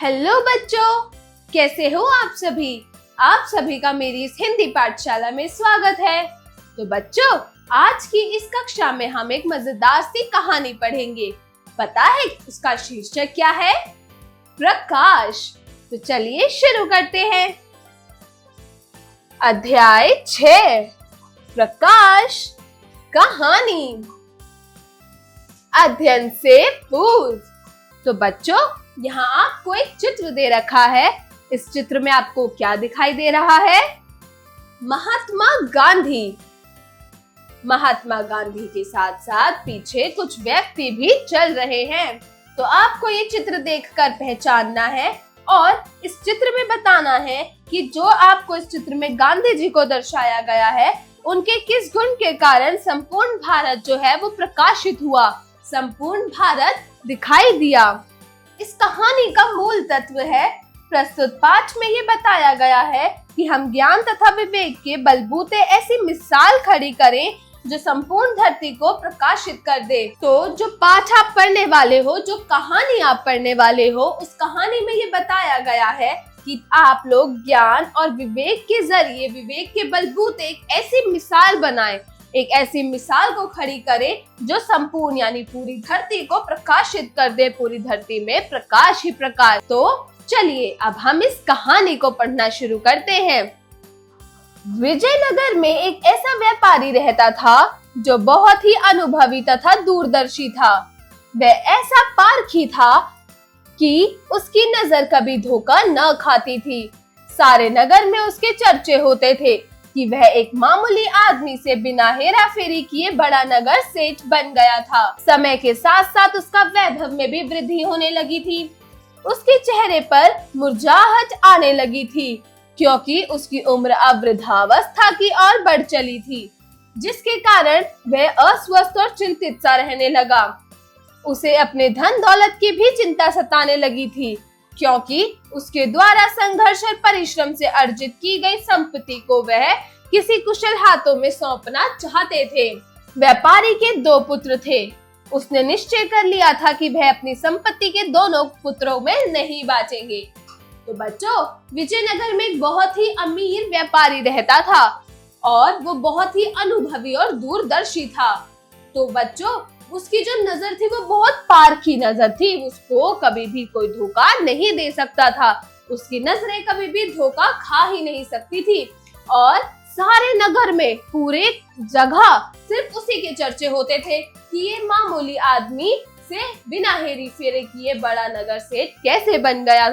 Hello बच्चों, कैसे हो आप सभी। आप सभी का मेरी इस हिंदी पाठशाला में स्वागत है। तो बच्चों, आज की इस कक्षा में हम एक मजेदार सी कहानी पढ़ेंगे। पता है उसका शीर्षक क्या है? प्रकाश। तो चलिए शुरू करते हैं। अध्याय 6, प्रकाश कहानी। अध्ययन से पूर्व। तो बच्चों, यहाँ आपको एक चित्र दे रखा है। इस चित्र में आपको क्या दिखाई दे रहा है? महात्मा गांधी। महात्मा गांधी के साथ साथ पीछे कुछ व्यक्ति भी चल रहे हैं। तो आपको ये चित्र देखकर पहचानना है और इस चित्र में बताना है कि जो आपको इस चित्र में गांधी जी को दर्शाया गया है, उनके किस गुण के कारण संपूर्ण भारत जो है वो प्रकाशित हुआ, संपूर्ण भारत दिखाई दिया। इस कहानी का मूल तत्व है, प्रस्तुत पाठ में ये बताया गया है कि हम ज्ञान तथा विवेक के बलबूते ऐसी मिसाल खड़ी करें जो संपूर्ण धरती को प्रकाशित कर दे। तो जो पाठ आप पढ़ने वाले हो, जो कहानी आप पढ़ने वाले हो, उस कहानी में ये बताया गया है कि आप लोग ज्ञान और विवेक के जरिए, विवेक के बलबूते एक ऐसी मिसाल बनाएं, एक ऐसी मिसाल को खड़ी करें जो संपूर्ण यानी पूरी धरती को प्रकाशित कर दे। पूरी धरती में प्रकाश ही प्रकाश। तो चलिए अब हम इस कहानी को पढ़ना शुरू करते हैं। विजयनगर में एक ऐसा व्यापारी रहता था जो बहुत ही अनुभवी तथा दूरदर्शी था। वह ऐसा पारखी था कि उसकी नजर कभी धोखा न खाती थी। सारे नगर में उसके चर्चे होते थे कि वह एक मामूली आदमी से बिना हेरा फेरी किए बड़ा नगर सेठ बन गया था। समय के साथ साथ उसका वैभव में भी वृद्धि होने लगी थी। उसके चेहरे पर मुरझाहट आने लगी थी क्योंकि उसकी उम्र अब वृद्धावस्था की ओर बढ़ चली थी, जिसके कारण वह अस्वस्थ और चिंतित सा रहने लगा। उसे अपने धन दौलत की भी चिंता सताने लगी थी क्योंकि उसके द्वारा संघर्ष और परिश्रम से अर्जित की गई संपत्ति को वह किसी कुशल हाथों में सौंपना चाहते थे। व्यापारी के 2 पुत्र थे। उसने निश्चय कर लिया था कि वह अपनी संपत्ति के दोनों पुत्रों में नहीं बांटेंगे। तो बच्चों, विजयनगर में एक बहुत ही अमीर व्यापारी रहता था और वो बहुत ही अनुभवी और दूरदर्शी था। तो बच्चों, उसकी जो नजर थी वो बहुत पारखी नजर थी। उसको कभी भी कोई धोखा नहीं दे सकता था। उसकी नजरें कभी भी धोखा खा ही नहीं सकती थी। और सारे नगर में, पूरे जगह सिर्फ उसी के चर्चे होते थे कि ये मामूली आदमी से बिना हेरी फेरी किए बड़ा नगर सेठ कैसे बन गया।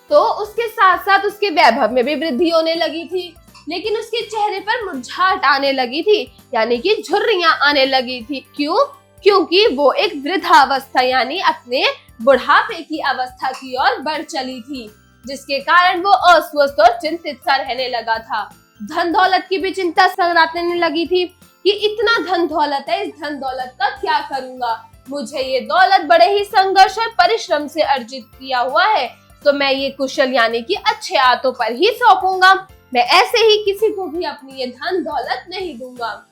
तो उसके साथ साथ उसके वैभव में भी वृद्धि होने लगी थी, लेकिन उसके चेहरे पर मुरझाहट आने लगी थी, यानी कि झुर्रियां आने लगी थी। क्यों? क्योंकि वो एक वृद्धावस्था यानी अपने बुढ़ापे की अवस्था की ओर बढ़ चली थी, जिसके कारण वो अस्वस्थ और चिंतित सा रहने लगा था। धन दौलत की भी चिंता सताने लगी थी कि इतना धन दौलत है, इस धन दौलत का क्या करूंगा। मुझे ये दौलत बड़े ही संघर्ष और परिश्रम से अर्जित किया हुआ है, तो मैं ये कुशल यानी कि अच्छे हाथों पर ही सौंपूंगा। मैं ऐसे ही किसी को भी अपनी ये धन दौलत नहीं दूंगा।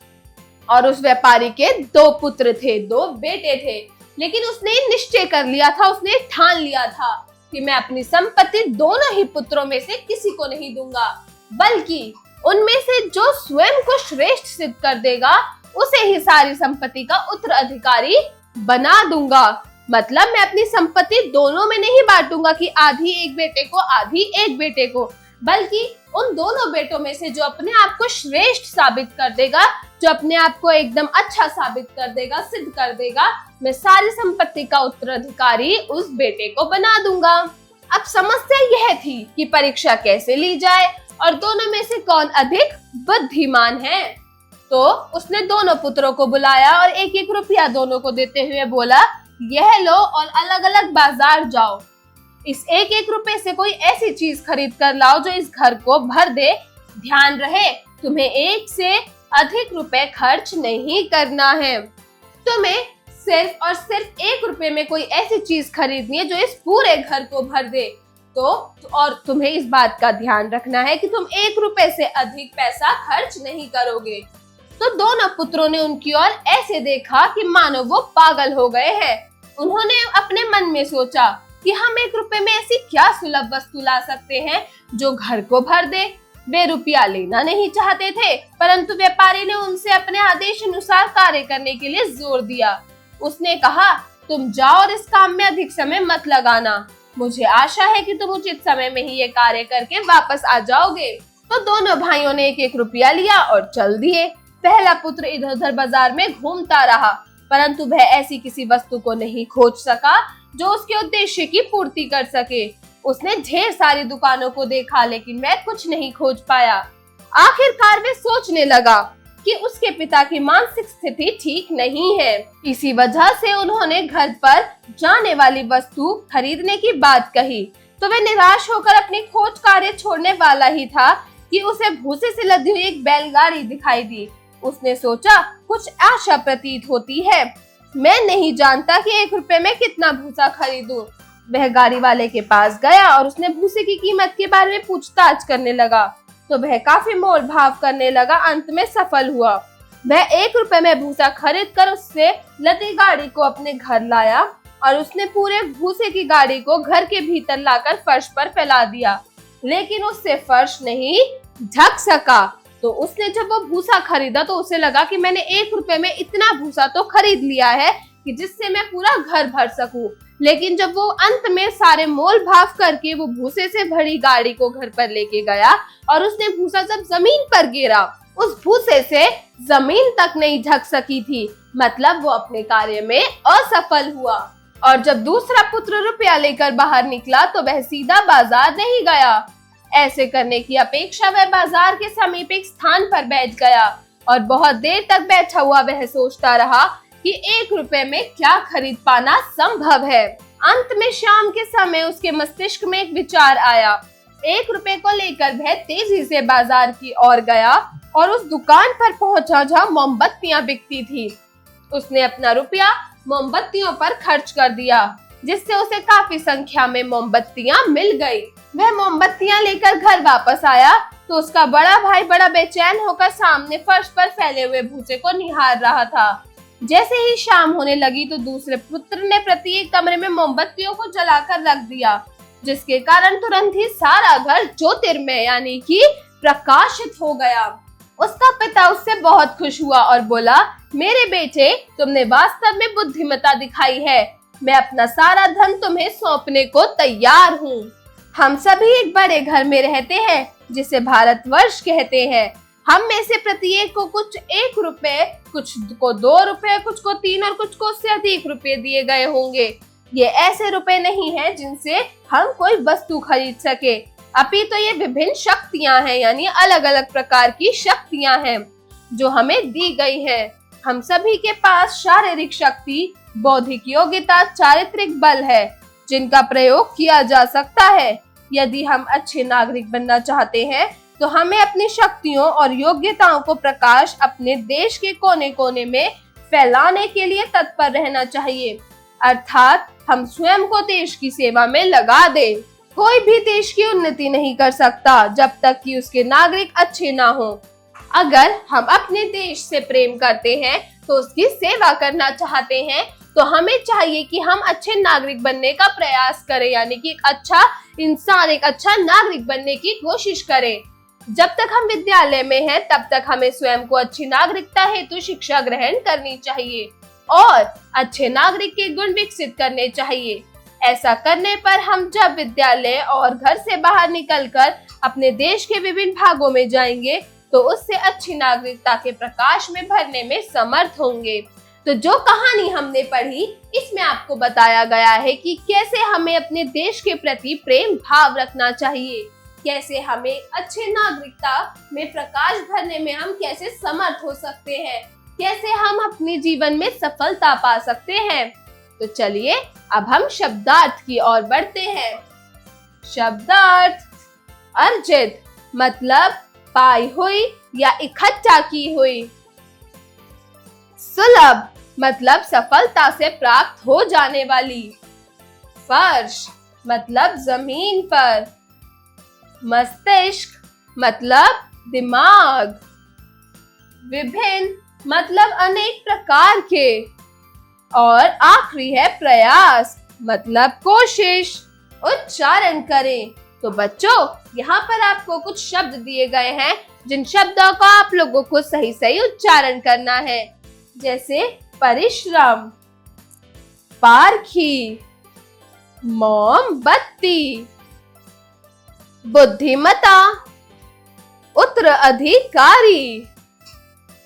और उस व्यापारी के 2 पुत्र थे, 2 बेटे थे, लेकिन उसने निश्चय कर लिया था, उसने ठान लिया था कि मैं अपनी संपत्ति दोनों ही पुत्रों में से किसी को नहीं दूंगा, बल्कि उनमें से जो स्वयं को श्रेष्ठ सिद्ध कर देगा उसे ही सारी संपत्ति का उत्तराधिकारी बना दूंगा। मतलब मैं अपनी संपत्ति दोनों में नहीं बांटूंगा कि आधी एक बेटे को, आधी एक बेटे को, बल्कि उन दोनों बेटों में से जो अपने आप को श्रेष्ठ साबित कर देगा, जो अपने आप को एकदम अच्छा साबित कर देगा, सिद्ध कर देगा, मैं सारी संपत्ति का उत्तराधिकारी उस बेटे को बना दूंगा। अब समस्या यह थी कि परीक्षा कैसे ली जाए और दोनों में से कौन अधिक बुद्धिमान है। तो उसने दोनों पुत्रों को बुलाया और 1-1 रुपया दोनों को देते हुए बोला, यह लो और अलग अलग बाजार जाओ। इस 1-1 रुपए से कोई ऐसी चीज खरीद कर लाओ जो इस घर को भर दे। ध्यान रहे, तुम्हें 1 से अधिक रुपए खर्च नहीं करना है। तुम्हें सिर्फ और सिर्फ 1 रुपए में कोई ऐसी चीज खरीदनी है जो इस पूरे घर को भर दे। तो और तुम्हें इस बात का ध्यान रखना है कि तुम 1 रुपए से अधिक पैसा खर्च नहीं करोगे। तो दोनों पुत्रों ने उनकी ओर ऐसे देखा कि मानो वो पागल हो गए हैं। उन्होंने अपने मन में सोचा, कि हम 1 रुपए में ऐसी क्या सुलभ वस्तु ला सकते हैं जो घर को भर दे। वे रुपया लेना नहीं चाहते थे, परंतु व्यापारी ने उनसे अपने आदेश अनुसार कार्य करने के लिए जोर दिया। उसने कहा, तुम जाओ और इस काम में अधिक समय मत लगाना। मुझे आशा है कि तुम उचित समय में ही ये कार्य करके वापस आ जाओगे। तो दोनों भाइयों ने 1-1 रुपया लिया और चल दिए। पहला पुत्र इधर उधर बाजार में घूमता रहा, परंतु वह ऐसी किसी वस्तु को नहीं खोज सका जो उसके उद्देश्य की पूर्ति कर सके। उसने ढेर सारी दुकानों को देखा, लेकिन वह कुछ नहीं खोज पाया। आखिरकार वह सोचने लगा कि उसके पिता की मानसिक स्थिति ठीक नहीं है। इसी वजह से उन्होंने घर पर जाने वाली वस्तु खरीदने की बात कही। तो वह निराश होकर अपनी खोज कार्य छोड़ने वाला ही था कि उसे भूसे से लदी हुई एक बैलगाड़ी दिखाई दी। उसने सोचा, कुछ आशा प्रतीत होती है। मैं नहीं जानता कि 1 रुपए में कितना भूसा खरीदूं। वह गाड़ी वाले के पास गया और उसने भूसे की कीमत के बारे में पूछताछ करने लगा। तो वह काफी मोल भाव करने लगा। अंत में सफल हुआ। वह 1 रुपए में भूसा खरीद कर उससे लदी गाड़ी को अपने घर लाया और उसने पूरे भूसे की गाड़ी को घर के भीतर लाकर फर्श पर फैला दिया, लेकिन उससे फर्श नहीं ढक सका। तो उसने जब वो भूसा खरीदा तो उसे लगा कि मैंने 1 रुपए में इतना भूसा तो खरीद लिया है कि जिससे मैं पूरा घर भर सकूं। लेकिन जब वो अंत में सारे मोल भाव करके वो भूसे से भरी गाड़ी को घर पर लेके गया और उसने भूसा जब जमीन पर गिरा, उस भूसे से जमीन तक नहीं ढक सकी थी। मतलब वो अपने कार्य में असफल हुआ। और जब दूसरा पुत्र रुपया लेकर बाहर निकला तो वह सीधा बाजार नहीं गया। ऐसे करने की अपेक्षा वह बाजार के समीप एक स्थान पर बैठ गया और बहुत देर तक बैठा हुआ वह सोचता रहा कि 1 रुपए में क्या खरीद पाना संभव है। अंत में शाम के समय उसके मस्तिष्क में एक विचार आया। 1 रुपए को लेकर वह तेजी से बाजार की ओर गया और उस दुकान पर पहुंचा जहां मोमबत्तियां बिकती थी। उसने अपना रुपया मोमबत्तियों पर खर्च कर दिया, जिससे उसे काफी संख्या में मोमबत्तियां मिल गई। वह मोमबत्तियां लेकर घर वापस आया तो उसका बड़ा भाई बड़ा बेचैन होकर सामने फर्श पर फैले हुए भूसे को निहार रहा था। जैसे ही शाम होने लगी तो दूसरे पुत्र ने प्रत्येक कमरे में मोमबत्तियों को जलाकर रख दिया, जिसके कारण तुरंत ही सारा घर ज्योतिर्मय यानी कि प्रकाशित हो गया। उसका पिता उससे बहुत खुश हुआ और बोला, मेरे बेटे, तुमने वास्तव में बुद्धिमत्ता दिखाई है। मैं अपना सारा धन तुम्हें सौंपने को तैयार हूँ। हम सभी एक बड़े घर में रहते हैं जिसे भारतवर्ष कहते हैं। हम में से प्रत्येक को कुछ 1 रुपए, कुछ को 2 रुपए, कुछ को 3 और कुछ को उससे अधिक रुपए दिए गए होंगे। ये ऐसे रुपए नहीं हैं जिनसे हम कोई वस्तु खरीद सके, अपितु ये विभिन्न शक्तियां हैं, यानी अलग अलग प्रकार की शक्तियां हैं जो हमें दी गई हैं। हम सभी के पास शारीरिक शक्ति, बौद्धिक योग्यता, चारित्रिक बल है जिनका प्रयोग किया जा सकता है। यदि हम अच्छे नागरिक बनना चाहते हैं तो हमें अपनी शक्तियों और योग्यताओं को प्रकाश अपने देश के कोने कोने में फैलाने के लिए तत्पर रहना चाहिए। अर्थात हम स्वयं को देश की सेवा में लगा दें। कोई भी देश की उन्नति नहीं कर सकता जब तक कि उसके नागरिक अच्छे ना हो। अगर हम अपने देश से प्रेम करते हैं तो उसकी सेवा करना चाहते हैं तो हमें चाहिए कि हम अच्छे नागरिक बनने का प्रयास करें, यानी कि एक अच्छा इंसान, एक अच्छा नागरिक बनने की कोशिश करें। जब तक हम विद्यालय में हैं तब तक हमें स्वयं को अच्छी नागरिकता हेतु शिक्षा ग्रहण करनी चाहिए और अच्छे नागरिक के गुण विकसित करने चाहिए। ऐसा करने पर हम जब विद्यालय और घर से बाहर निकलकर अपने देश के विभिन्न भागों में जाएंगे तो उससे अच्छी नागरिकता के प्रकाश में भरने में समर्थ होंगे। तो जो कहानी हमने पढ़ी, इसमें आपको बताया गया है कि कैसे हमें अपने देश के प्रति प्रेम भाव रखना चाहिए, कैसे हमें अच्छे नागरिकता में प्रकाश भरने में हम कैसे समर्थ हो सकते हैं, कैसे हम अपने जीवन में सफलता पा सकते हैं। तो चलिए अब हम शब्दार्थ की ओर बढ़ते हैं। शब्दार्थ। अर्जित मतलब पाई हुई या इकट्ठा की हुई। सुलभ मतलब सफलता से प्राप्त हो जाने वाली। फर्श मतलब जमीन पर। मस्तिष्क मतलब दिमाग। विभिन्न मतलब अनेक प्रकार के। और आखिरी है प्रयास मतलब कोशिश। उच्चारण करें। तो बच्चों, यहाँ पर आपको कुछ शब्द दिए गए हैं जिन शब्दों का आप लोगों को सही सही उच्चारण करना है, जैसे परिश्रम, पारखी, मोमबत्ती, बुद्धिमता, उत्तराधिकारी।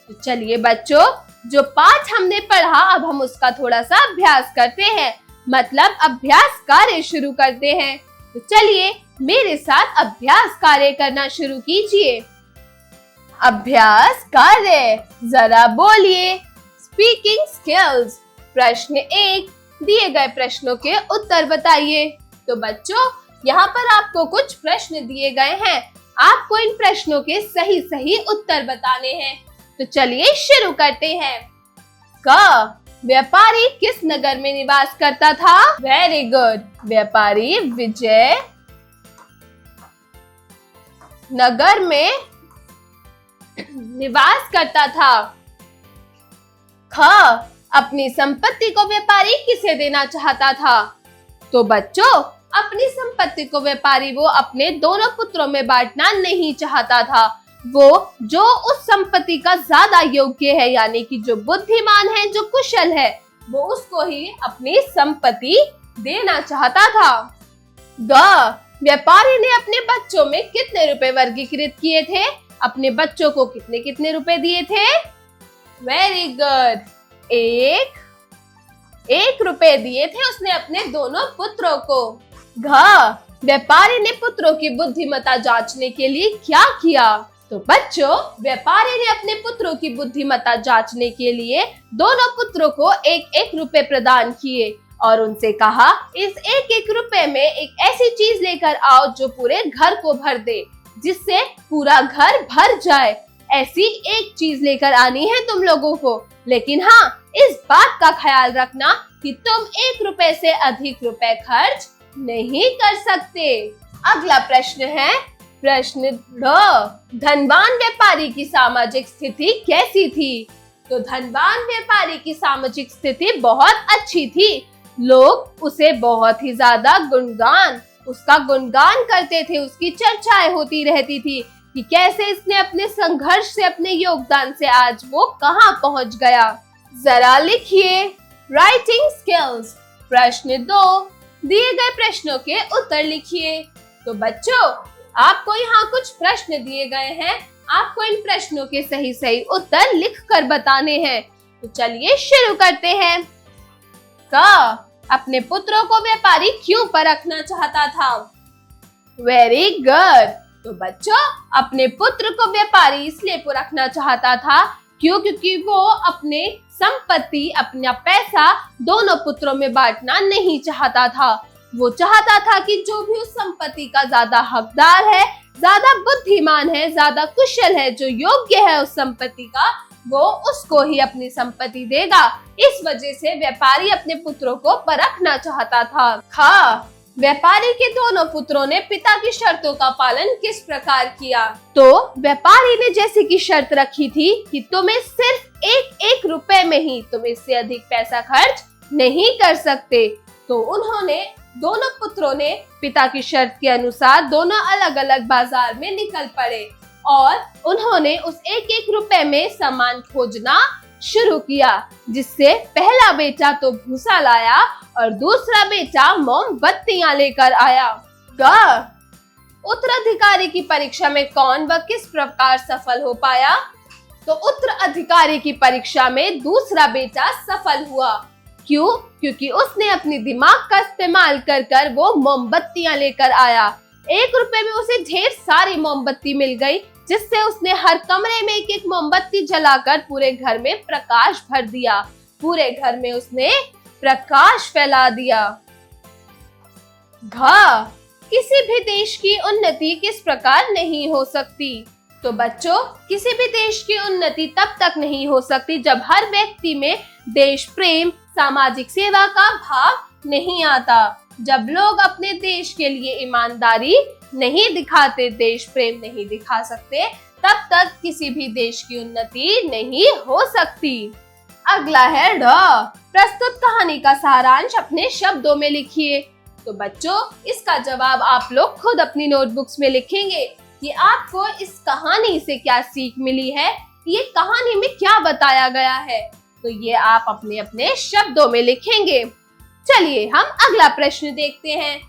तो चलिए बच्चों, जो पाठ हमने पढ़ा अब हम उसका थोड़ा सा अभ्यास करते हैं, मतलब अभ्यास कार्य शुरू करते हैं। तो चलिए मेरे साथ अभ्यास कार्य करना शुरू कीजिए। अभ्यास कार्य, जरा बोलिए। Speaking skills. प्रश्न 1, दिए गए प्रश्नों के उत्तर बताइए। तो बच्चों, यहाँ पर आपको कुछ प्रश्न दिए गए हैं, आपको इन प्रश्नों के सही सही उत्तर बताने हैं। तो चलिए शुरू करते हैं। क, व्यापारी किस नगर में निवास करता था? Very good. व्यापारी विजय नगर में निवास करता था। ख, अपनी संपत्ति को व्यापारी किसे देना चाहता था? तो बच्चों, अपनी संपत्ति को व्यापारी वो अपने दोनों पुत्रों में बांटना नहीं चाहता था। वो जो उस संपत्ति का ज्यादा योग्य है, यानी कि जो बुद्धिमान है, जो कुशल है, वो उसको ही अपनी संपत्ति देना चाहता था। ग, व्यापारी ने अपने बच्चों में कितने रुपए वर्गीकृत किए थे? अपने बच्चों को कितने कितने रुपए दिए थे? Very good. एक रुपए दिए थे उसने अपने दोनों पुत्रों को। घ, व्यापारी ने पुत्रों की बुद्धिमत्ता जांचने के लिए क्या किया? तो बच्चों, व्यापारी ने अपने पुत्रों की बुद्धिमत्ता जांचने के लिए दोनों पुत्रों को एक एक रुपए प्रदान किए और उनसे कहा, इस एक एक रुपए में एक ऐसी चीज लेकर आओ जो पूरे घर को भर दे, जिससे पूरा घर भर जाए। ऐसी एक चीज लेकर आनी है तुम लोगों को, लेकिन हाँ, इस बात का ख्याल रखना कि तुम 1 रुपए से अधिक रुपए खर्च नहीं कर सकते। अगला प्रश्न है प्रश्न 2, धनवान व्यापारी की सामाजिक स्थिति कैसी थी? तो धनवान व्यापारी की सामाजिक स्थिति बहुत अच्छी थी। लोग उसे बहुत ही ज्यादा उसका गुणगान करते थे, उसकी चर्चाएं होती रहती थी कि कैसे इसने अपने संघर्ष से, अपने योगदान से आज वो कहां पहुंच गया। जरा लिखिए। Writing skills. प्रश्न 2, दिए गए प्रश्नों के उत्तर लिखिए। तो बच्चों, आपको यहाँ कुछ प्रश्न दिए गए हैं, आपको इन प्रश्नों के सही सही उत्तर लिखकर बताने हैं। तो चलिए शुरू करते हैं। क, अपने पुत्रों को व्यापारी क्यों परखना चाहता था? Very good. तो बच्चों, अपने पुत्र को व्यापारी इसलिए परखना चाहता था क्योंकि वो अपने संपत्ति, अपना पैसा दोनों पुत्रों में बांटना नहीं चाहता था। वो चाहता था कि जो भी उस संपत्ति का ज्यादा हकदार है, ज्यादा बुद्धिमान है, ज्यादा कुशल है, जो योग्य है उस संपत्ति का, वो उसको ही अपनी संपत्ति देगा। इस वजह से व्यापारी अपने पुत्रों को परखना चाहता था। ख, व्यापारी के दोनों पुत्रों ने पिता की शर्तों का पालन किस प्रकार किया? तो व्यापारी ने जैसे की शर्त रखी थी कि तुम्हें सिर्फ एक रुपए में ही, तुम इससे अधिक पैसा खर्च नहीं कर सकते। तो उन्होंने, दोनों पुत्रों ने पिता की शर्त के अनुसार दोनों अलग अलग बाजार में निकल पड़े और उन्होंने उस एक रुपए में सामान खोजना शुरू किया, जिससे पहला बेटा तो भूसा लाया और दूसरा बेटा मोमबत्तियां लेकर आया। ग, उत्तराधिकारी की परीक्षा में कौन व किस प्रकार सफल हो पाया? तो उत्तराधिकारी की परीक्षा में दूसरा बेटा सफल हुआ। क्यों? क्योंकि उसने अपने दिमाग का इस्तेमाल कर वो मोमबत्तियां लेकर आया। 1 रुपए में उसे ढेर सारी मोमबत्ती मिल गई, जिससे उसने हर कमरे में एक मोमबत्ती जलाकर पूरे घर में प्रकाश भर दिया। पूरे घर में उसने प्रकाश फैला दिया। घ, किसी भी देश की उन्नति किस प्रकार नहीं हो सकती? तो बच्चों, किसी भी देश की उन्नति तब तक नहीं हो सकती जब हर व्यक्ति में देश प्रेम, सामाजिक सेवा का भाव नहीं आता। जब लोग अपने देश के लिए ईमानदारी नहीं दिखाते, देश प्रेम नहीं दिखा सकते, तब तक किसी भी देश की उन्नति नहीं हो सकती। अगला है ड। प्रस्तुत कहानी का सारांश अपने शब्दों में लिखिए। तो बच्चों, इसका जवाब आप लोग खुद अपनी नोटबुक्स में लिखेंगे कि आपको इस कहानी से क्या सीख मिली है, ये कहानी में क्या बताया गया है। तो ये आप अपने अपने शब्दों में लिखेंगे। चलिए हम अगला प्रश्न देखते हैं।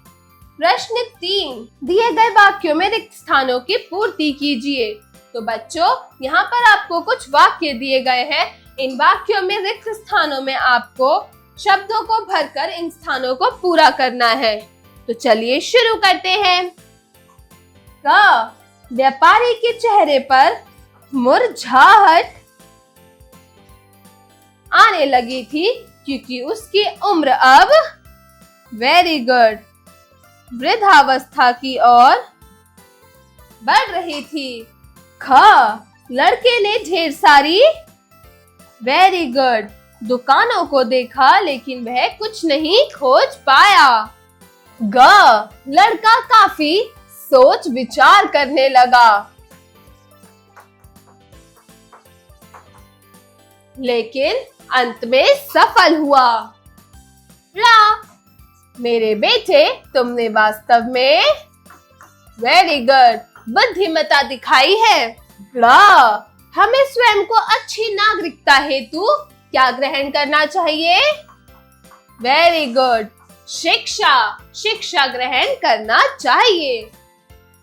प्रश्न 3, दिए गए वाक्यों में रिक्त स्थानों की पूर्ति कीजिए। तो बच्चों, यहाँ पर आपको कुछ वाक्य दिए गए हैं। इन वाक्यों में रिक्त स्थानों में आपको शब्दों को भरकर इन स्थानों को पूरा करना है। तो चलिए शुरू करते हैं। क, व्यापारी के चेहरे पर मुरझाहट आने लगी थी क्योंकि उसकी उम्र अब वेरी गुड वृद्धावस्था की ओर बढ़ रही थी। ख, लड़के ने ढेर सारी वेरी गुड दुकानों को देखा लेकिन वह कुछ नहीं खोज पाया। ग, लड़का काफी सोच विचार करने लगा लेकिन अंत में सफल हुआ। रा, मेरे बेटे, तुमने वास्तव में वेरी गुड बुद्धिमत्ता दिखाई है। रा, हमें स्वयं को अच्छी नागरिकता हेतु क्या ग्रहण करना चाहिए? वेरी गुड शिक्षा ग्रहण करना चाहिए।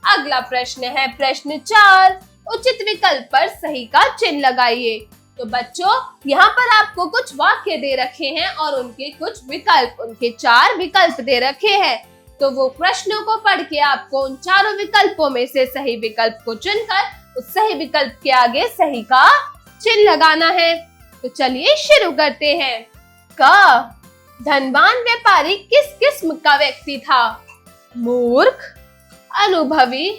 अगला प्रश्न है प्रश्न 4, उचित विकल्प पर सही का चिन्ह लगाइए। तो बच्चों, यहाँ पर आपको कुछ वाक्य दे रखे हैं और उनके कुछ विकल्प, उनके 4 विकल्प दे रखे हैं। तो वो प्रश्नों को पढ़ के आपको उन चारों विकल्पों में से सही विकल्प को चुनकर उस सही विकल्प के आगे सही का चिन्ह लगाना है। तो चलिए शुरू करते हैं। क, धनवान व्यापारी किस किस्म का व्यक्ति था? मूर्ख, अनुभवी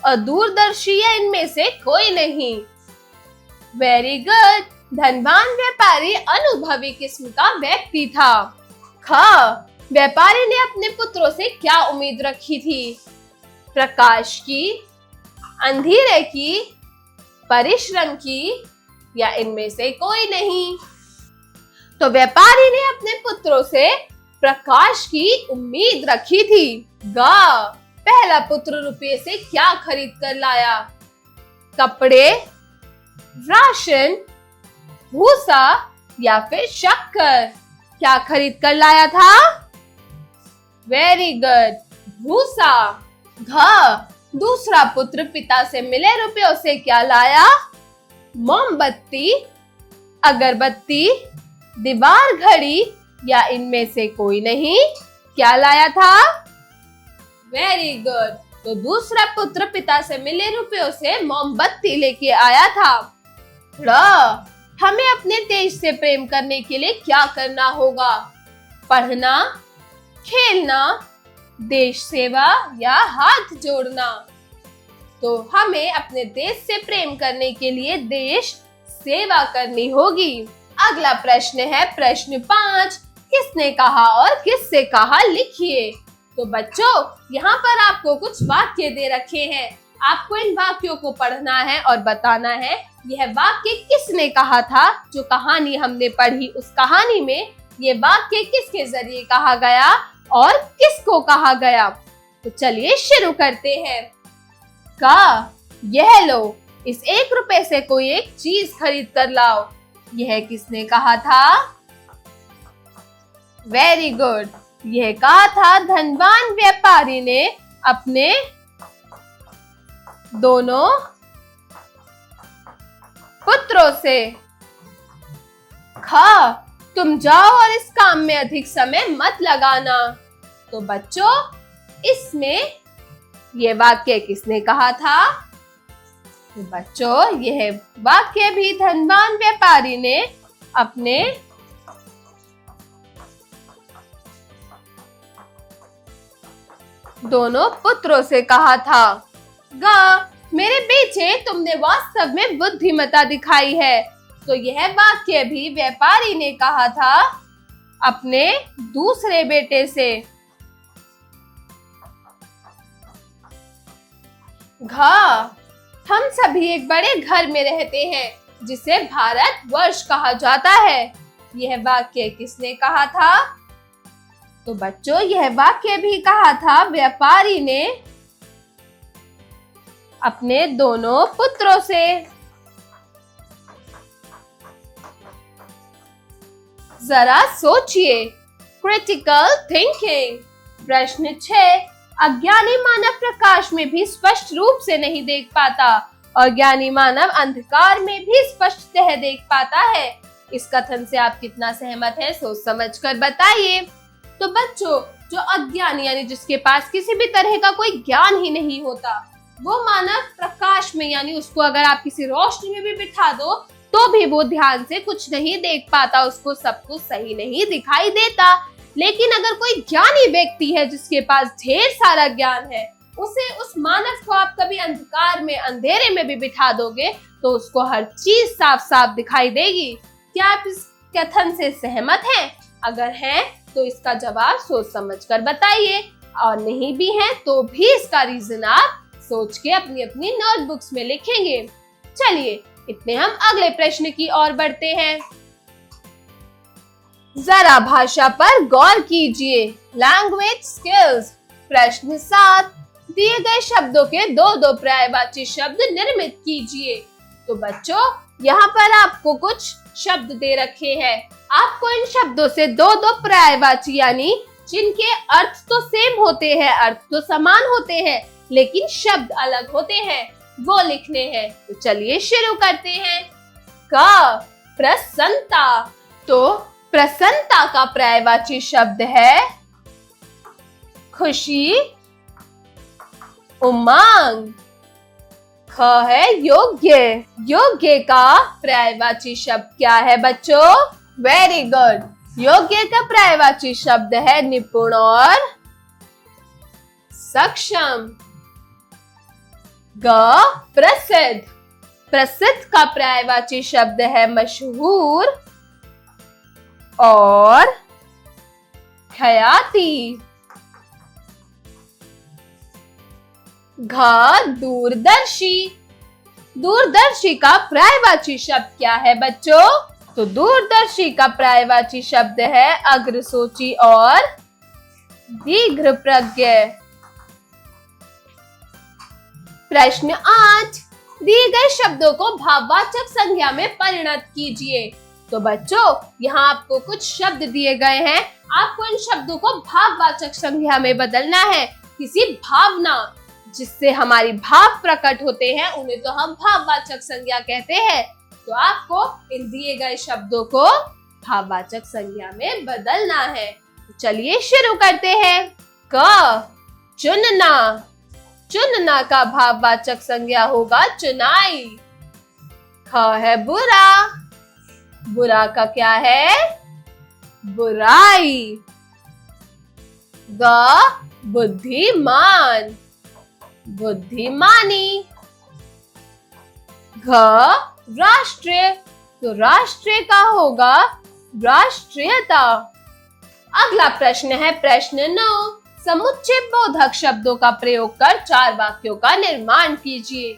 और दूरदर्शी या इनमें से कोई नहीं। वेरी गुड, धनवान व्यापारी अनुभवी किस्म का व्यक्ति था। ख, व्यापारी ने अपने पुत्रों से क्या उम्मीद रखी थी? प्रकाश की, अंधेरे की, परिश्रम की या इनमें से कोई नहीं। तो व्यापारी ने अपने पुत्रों से प्रकाश की उम्मीद रखी थी। ग, पहला पुत्र रुपये से क्या खरीद कर लाया? कपड़े, राशन, भूसा या फिर शक्कर? क्या खरीद कर लाया था? वेरी गुड भूसा। घ, दूसरा पुत्र पिता से मिले रुपयों से क्या लाया? मोमबत्ती, अगरबत्ती, दीवार घड़ी या इनमें से कोई नहीं। क्या लाया था? वेरी गुड, तो दूसरा पुत्र पिता से मिले रुपयों से मोमबत्ती लेके आया था। र, हमें अपने देश से प्रेम करने के लिए क्या करना होगा? पढ़ना, खेलना, देश सेवा या हाथ जोड़ना? तो हमें अपने देश से प्रेम करने के लिए देश सेवा करनी होगी। अगला प्रश्न है प्रश्न 5, किसने कहा और किससे कहा लिखिए। तो बच्चों, यहाँ पर आपको कुछ वाक्य दे रखे हैं। आपको इन वाक्यों को पढ़ना है और बताना है यह वाक्य किसने कहा था। जो कहानी हमने पढ़ी उस कहानी में ये वाक्य किसके जरिए कहा गया और किसको कहा गया। तो चलिए शुरू करते हैं। का, यह लो, इस 1 रुपए से कोई एक चीज खरीद कर लाओ। यह किसने कहा था? वेरी गुड, यह कहा था धनवान व्यापारी ने अपने दोनों पुत्रों से। ख, तुम जाओ और इस काम में अधिक समय मत लगाना। तो बच्चों, इसमें यह वाक्य किसने कहा था? तो बच्चों, यह वाक्य भी धनवान व्यापारी ने अपने दोनों पुत्रों से कहा था। ग, मेरे बेटे, तुमने वास्तव में बुद्धिमत्ता दिखाई है। तो यह वाक्य भी व्यापारी ने कहा था अपने दूसरे बेटे से। घ, हम सभी एक बड़े घर में रहते हैं जिसे भारत वर्ष कहा जाता है। यह वाक्य किसने कहा था? तो बच्चों यह वाक्य भी कहा था व्यापारी ने अपने दोनों पुत्रों से। जरा सोचिए, क्रिटिकल थिंकिंग। प्रश्न 6, अज्ञानी मानव प्रकाश में भी स्पष्ट रूप से नहीं देख पाता और ज्ञानी मानव अंधकार में भी स्पष्टतः देख पाता है। इस कथन से आप कितना सहमत हैं? सोच समझकर बताइए। तो बच्चों, जो अज्ञानी यानी जिसके पास किसी भी तरह का कोई ज्ञान ही नहीं होता, वो मानव प्रकाश में यानी उसको अगर आप किसी रोशनी में भी बिठा दो तो भी वो ध्यान से कुछ नहीं देख पाता, उसको सब कुछ सही नहीं दिखाई देता। लेकिन अगर कोई ज्ञानी व्यक्ति है जिसके पास ढेर सारा ज्ञान है, उस मानव को आप कभी अंधकार में, अंधेरे में भी बिठा दोगे तो उसको हर चीज साफ साफ दिखाई देगी। क्या आप इस कथन से सहमत हैं? अगर हैं तो इसका जवाब सोच समझकर बताइए, और नहीं भी हैं तो भी इसका रीजन आप सोच के अपनी अपनी नोटबुक्स में लिखेंगे। चलिए इतने हम अगले प्रश्न की ओर बढ़ते हैं। जरा भाषा पर गौर कीजिए। Language skills. प्रश्न 7, दिए गए शब्दों के दो पर्यायवाची शब्द निर्मित कीजिए। तो बच्चों यहाँ पर आपको कुछ शब्द दे रखे हैं। आपको इन शब्दों से दो पर्यायवाची यानी जिनके अर्थ तो सेम होते हैं, अर्थ तो समान होते हैं, लेकिन शब्द अलग होते हैं, वो लिखने हैं। तो चलिए शुरू करते हैं। क, प्रसन्नता। तो प्रसन्नता का पर्यायवाची शब्द है खुशी, उमंग। ख है योग्य। योग्य का पर्यायवाची शब्द क्या है बच्चों? Very good. योग्य का पर्यायवाची शब्द है निपुण और सक्षम। ग, प्रसिद्ध। प्रसिद्ध का पर्यायवाची शब्द है मशहूर और ख्याति। घ, दूरदर्शी। दूरदर्शी का पर्यायवाची शब्द क्या है बच्चों? तो दूरदर्शी का पर्यायवाची शब्द है अग्रसोची और दीर्घप्रज्ञ। प्रश्न 8, दिए गए शब्दों को भाववाचक संज्ञा में परिणत कीजिए। तो बच्चों यहाँ आपको कुछ शब्द दिए गए हैं, आपको इन शब्दों को भाववाचक संज्ञा में बदलना है। किसी भावना जिससे हमारी भाव प्रकट होते हैं उन्हें तो हम भाववाचक संज्ञा कहते हैं। तो आपको इन दिए गए शब्दों को भाववाचक संज्ञा में बदलना है। चलिए शुरू करते हैं। क, चुनना। चुनना का भाववाचक संज्ञा होगा चुनाई। ख है बुरा। बुरा का क्या है? बुराई। ग, बुद्धिमान। बुद्धिमानी। घ, राष्ट्रीय। तो राष्ट्रीय का होगा राष्ट्रीयता। अगला प्रश्न है प्रश्न 9, समुच्चय बोधक शब्दों का प्रयोग कर 4 वाक्यों का निर्माण कीजिए।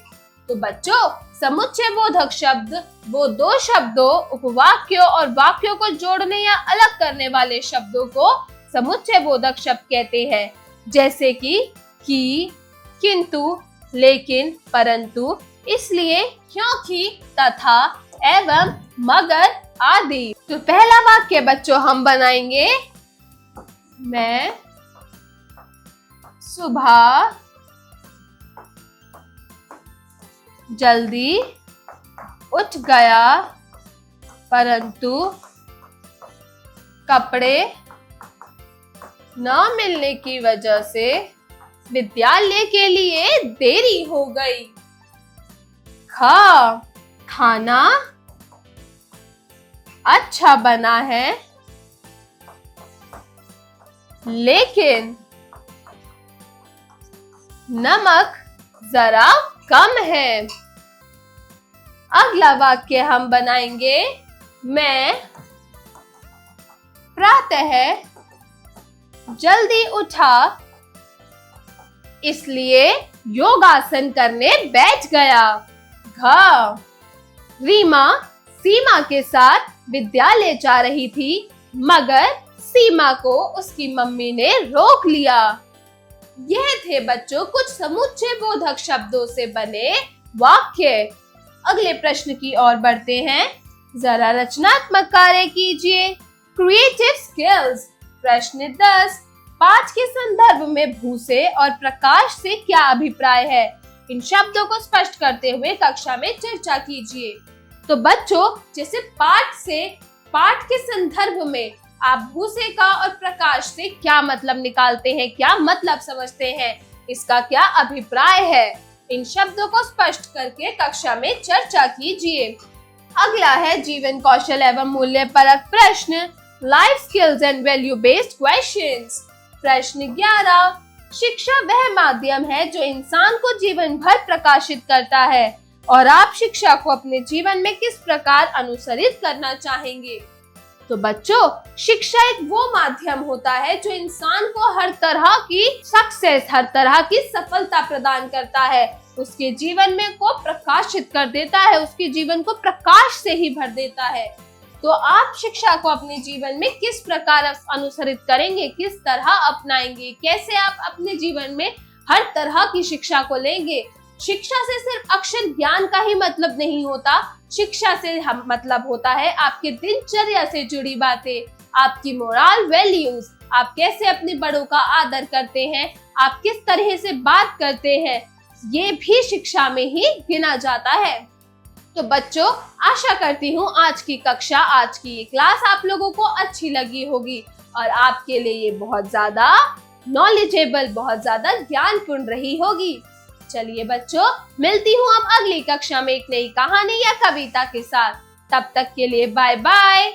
तो बच्चों समुच्चय बोधक शब्द वो 2 शब्दों, उपवाक्यों और वाक्यों को जोड़ने या अलग करने वाले शब्दों को समुच्चय बोधक शब्द कहते हैं। जैसे कि, किंतु, लेकिन, परंतु, इसलिए, क्योंकि, तथा, एवं, मगर आदि। तो पहला वाक्य बच्चों हम बनाएंगे, मैं सुबह जल्दी उठ गया परंतु कपड़े न मिलने की वजह से विद्यालय के लिए देरी हो गई। खाना अच्छा बना है लेकिन नमक जरा कम है। अगला वाक्य हम बनाएंगे, मैं प्रातः जल्दी उठा इसलिए योगासन करने बैठ गया। रीमा सीमा के साथ विद्यालय जा रही थी, मगर सीमा को उसकी मम्मी ने रोक लिया। यह थे बच्चों कुछ समुच्चय बोधक शब्दों से बने वाक्य। अगले प्रश्न की ओर बढ़ते हैं। जरा रचनात्मक कार्य कीजिए। Creative skills. प्रश्न 10। पाठ के संदर्भ में भूसे और प्रकाश से क्या अभिप्राय है? इन शब्दों को स्पष्ट करते हुए कक्षा में चर्चा कीजिए। तो बच्चों, जैसे पाठ के संदर्भ में आप भूसे का और प्रकाश से क्या मतलब निकालते हैं, क्या मतलब समझते हैं, इसका क्या अभिप्राय है, इन शब्दों को स्पष्ट करके कक्षा में चर्चा कीजिए। अगला है जीवन कौशल एवं मूल्य परक प्रश्न, life skills and value based questions. प्रश्न 11। शिक्षा वह माध्यम है जो इंसान को जीवन भर प्रकाशित करता है, और आप शिक्षा को अपने जीवन में किस प्रकार अनुसरित करना चाहेंगे? तो बच्चों, शिक्षा एक वो माध्यम होता है जो इंसान को हर तरह की सक्सेस, हर तरह की सफलता प्रदान करता है, उसके जीवन में को प्रकाशित कर देता है, उसके जीवन को प्रकाश से ही भर देता है। तो आप शिक्षा को अपने जीवन में किस प्रकार अनुसरित करेंगे, किस तरह अपनाएंगे, कैसे आप अपने जीवन में हर तरह की शिक्षा को लेंगे? शिक्षा से सिर्फ अक्षर ज्ञान का ही मतलब नहीं होता, शिक्षा से हम मतलब होता है आपके दिनचर्या से जुड़ी बातें, आपकी मोरल वैल्यूज, आप कैसे अपने बड़ों का आदर करते हैं, आप किस तरह से बात करते हैं, ये भी शिक्षा में ही गिना जाता है। तो बच्चों, आशा करती हूँ आज की कक्षा, आज की ये क्लास आप लोगों को अच्छी लगी होगी और आपके लिए ये बहुत ज्यादा नॉलेजेबल, बहुत ज्यादा ज्ञानपूर्ण रही होगी। चलिए बच्चों, मिलती हूँ अब अगली कक्षा में एक नई कहानी या कविता के साथ। तब तक के लिए बाय बाय।